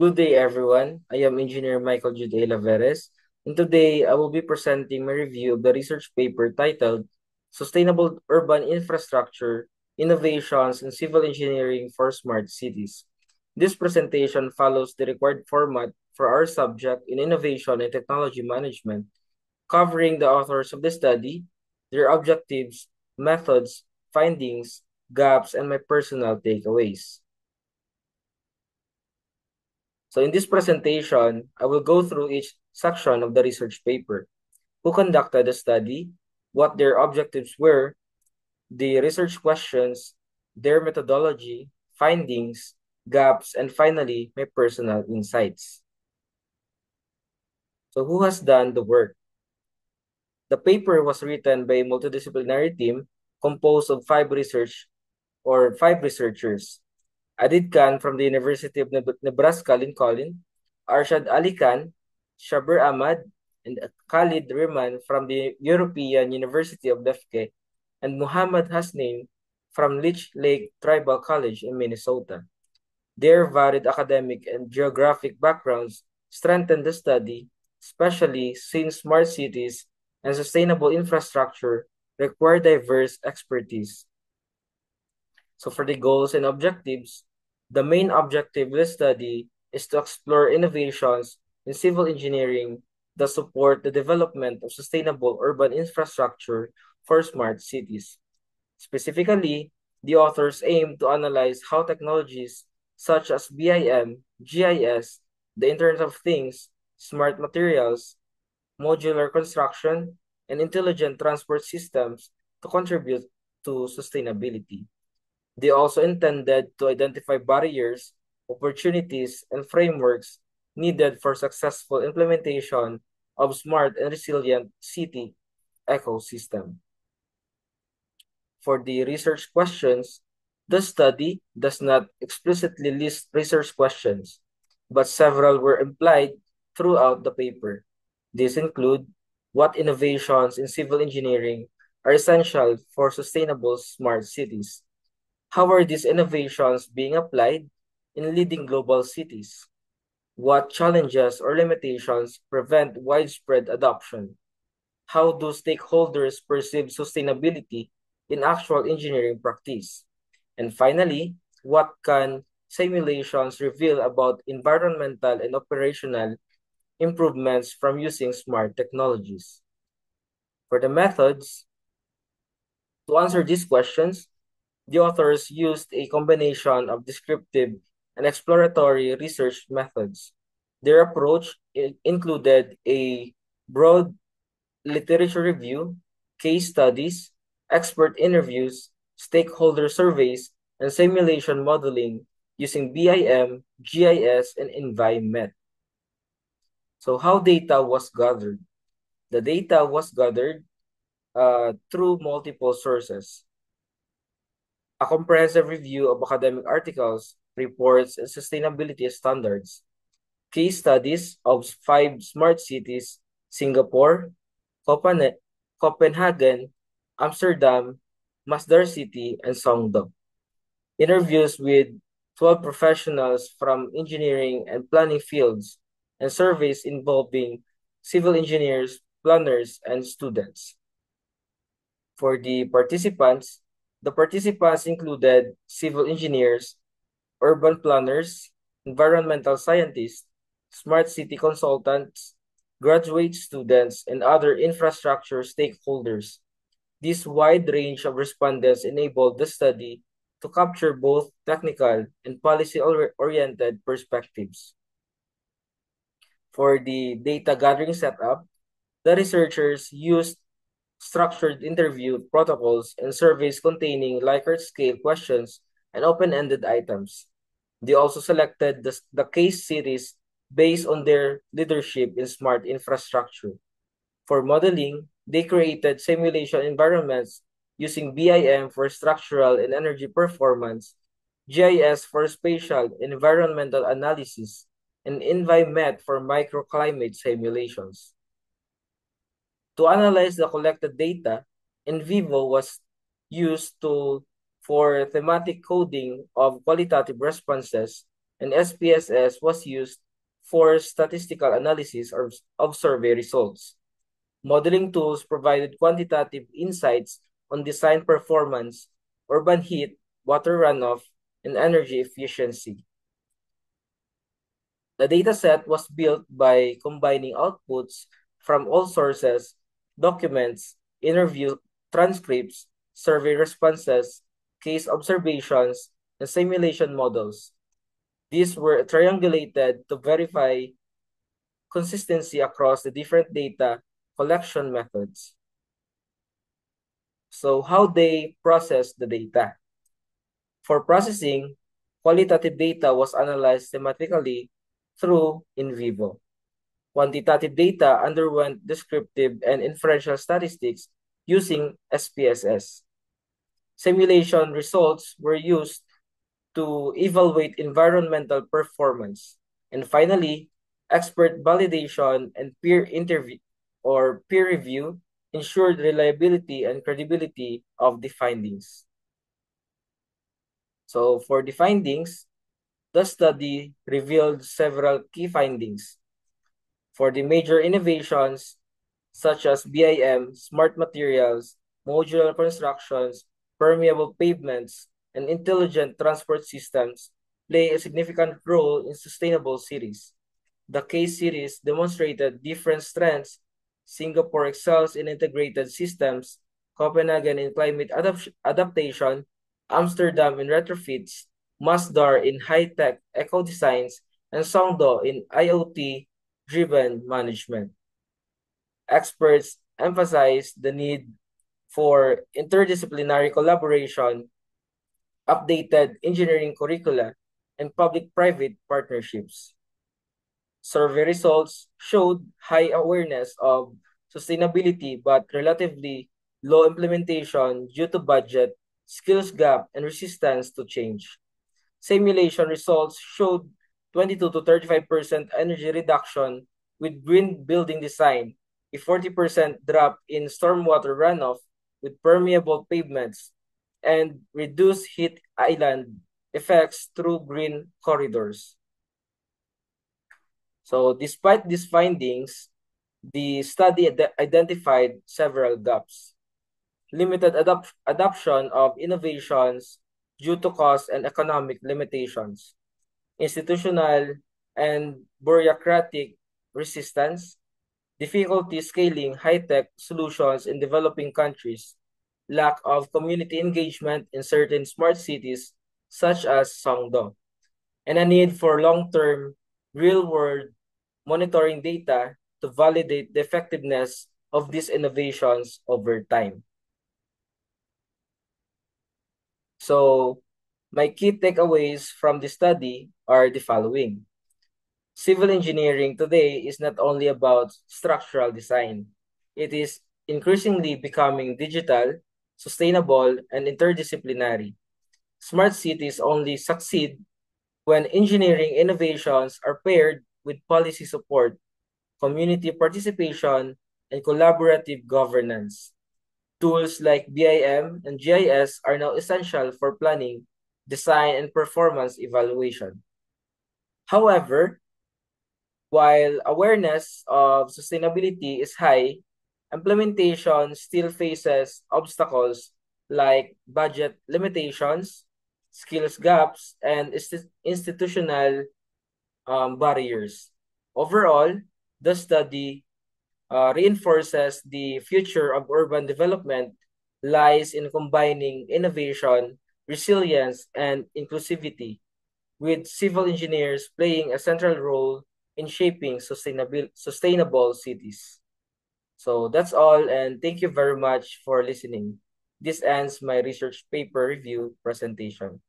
Good day, everyone. I am Engineer Michael Jude Laveres, and today I will be presenting my review of the research paper titled Sustainable Urban Infrastructure Innovations in Civil Engineering for Smart Cities. This presentation follows the required format for our subject in Innovation and Technology Management, covering the authors of the study, their objectives, methods, findings, gaps, and my personal takeaways. So in this presentation, I will go through each section of the research paper, who conducted the study, what their objectives were, the research questions, their methodology, findings, gaps, and finally, my personal insights. So who has done the work? The paper was written by a multidisciplinary team composed of five researchers. Adid Khan from the University of Nebraska Lincoln, Arshad Ali Khan, Shabir Ahmad, and Khalid Rehman from the European University of Lefke, and Muhammad Hasnain from Leech Lake Tribal College in Minnesota. Their varied academic and geographic backgrounds strengthened the study, especially since smart cities and sustainable infrastructure require diverse expertise. So for the goals and objectives, the main objective of the study is to explore innovations in civil engineering that support the development of sustainable urban infrastructure for smart cities. Specifically, the authors aim to analyze how technologies such as BIM, GIS, the Internet of Things, smart materials, modular construction, and intelligent transport systems to contribute to sustainability. They also intended to identify barriers, opportunities, and frameworks needed for successful implementation of smart and resilient city ecosystem. For the research questions, the study does not explicitly list research questions, but several were implied throughout the paper. These include what innovations in civil engineering are essential for sustainable smart cities. How are these innovations being applied in leading global cities? What challenges or limitations prevent widespread adoption? How do stakeholders perceive sustainability in actual engineering practice? And finally, what can simulations reveal about environmental and operational improvements from using smart technologies? For the methods, to answer these questions, the authors used a combination of descriptive and exploratory research methods. Their approach included a broad literature review, case studies, expert interviews, stakeholder surveys, and simulation modeling using BIM, GIS, and EnviMet. So how data was gathered? The data was gathered through multiple sources. A comprehensive review of academic articles, reports, and sustainability standards, case studies of 5 smart cities: Singapore, Copenhagen, Amsterdam, Masdar City, and Songdo. Interviews with 12 professionals from engineering and planning fields, and surveys involving civil engineers, planners, and students. For the participants included civil engineers, urban planners, environmental scientists, smart city consultants, graduate students, and other infrastructure stakeholders. This wide range of respondents enabled the study to capture both technical and policy-oriented perspectives. For the data gathering setup, the researchers used structured interview protocols and surveys containing Likert scale questions and open-ended items. They also selected the case series based on their leadership in smart infrastructure. For modeling, they created simulation environments using BIM for structural and energy performance, GIS for spatial and environmental analysis, and EnviMet for microclimate simulations. To analyze the collected data, NVivo was used for thematic coding of qualitative responses and SPSS was used for statistical analysis of survey results. Modeling tools provided quantitative insights on design performance, urban heat, water runoff, and energy efficiency. The dataset was built by combining outputs from all sources, documents, interview transcripts, survey responses, case observations, and simulation models. These were triangulated to verify consistency across the different data collection methods. So how they process the data. For processing, qualitative data was analyzed thematically through in vivo. Quantitative data underwent descriptive and inferential statistics using SPSS. Simulation results were used to evaluate environmental performance. And finally, expert validation and peer interview or peer review ensured reliability and credibility of the findings. So for the findings, the study revealed several key findings. For the major innovations, such as BIM, smart materials, modular constructions, permeable pavements, and intelligent transport systems, play a significant role in sustainable cities. The case series demonstrated different strengths. Singapore excels in integrated systems, Copenhagen in climate adaptation, Amsterdam in retrofits, Masdar in high-tech eco-designs, and Songdo in IoT-driven management. Experts emphasize the need for interdisciplinary collaboration, updated engineering curricula, and public-private partnerships. Survey results showed high awareness of sustainability but relatively low implementation due to budget, skills gap, and resistance to change. Simulation results showed 22 to 35% energy reduction with green building design, a 40% drop in stormwater runoff with permeable pavements, and reduced heat island effects through green corridors. So despite these findings, the study identified several gaps. Limited adoption of innovations due to cost and economic limitations, institutional and bureaucratic resistance, difficulty scaling high-tech solutions in developing countries, lack of community engagement in certain smart cities such as Songdo, and a need for long-term, real-world monitoring data to validate the effectiveness of these innovations over time. So, my key takeaways from the study are the following. Civil engineering today is not only about structural design. It is increasingly becoming digital, sustainable, and interdisciplinary. Smart cities only succeed when engineering innovations are paired with policy support, community participation, and collaborative governance. Tools like BIM and GIS are now essential for planning, design, and performance evaluation. However, while awareness of sustainability is high, implementation still faces obstacles like budget limitations, skills gaps, and institutional barriers. Overall, the study reinforces the future of urban development lies in combining innovation, resilience, and inclusivity, with civil engineers playing a central role in shaping sustainable cities. So that's all, and thank you very much for listening. This ends my research paper review presentation.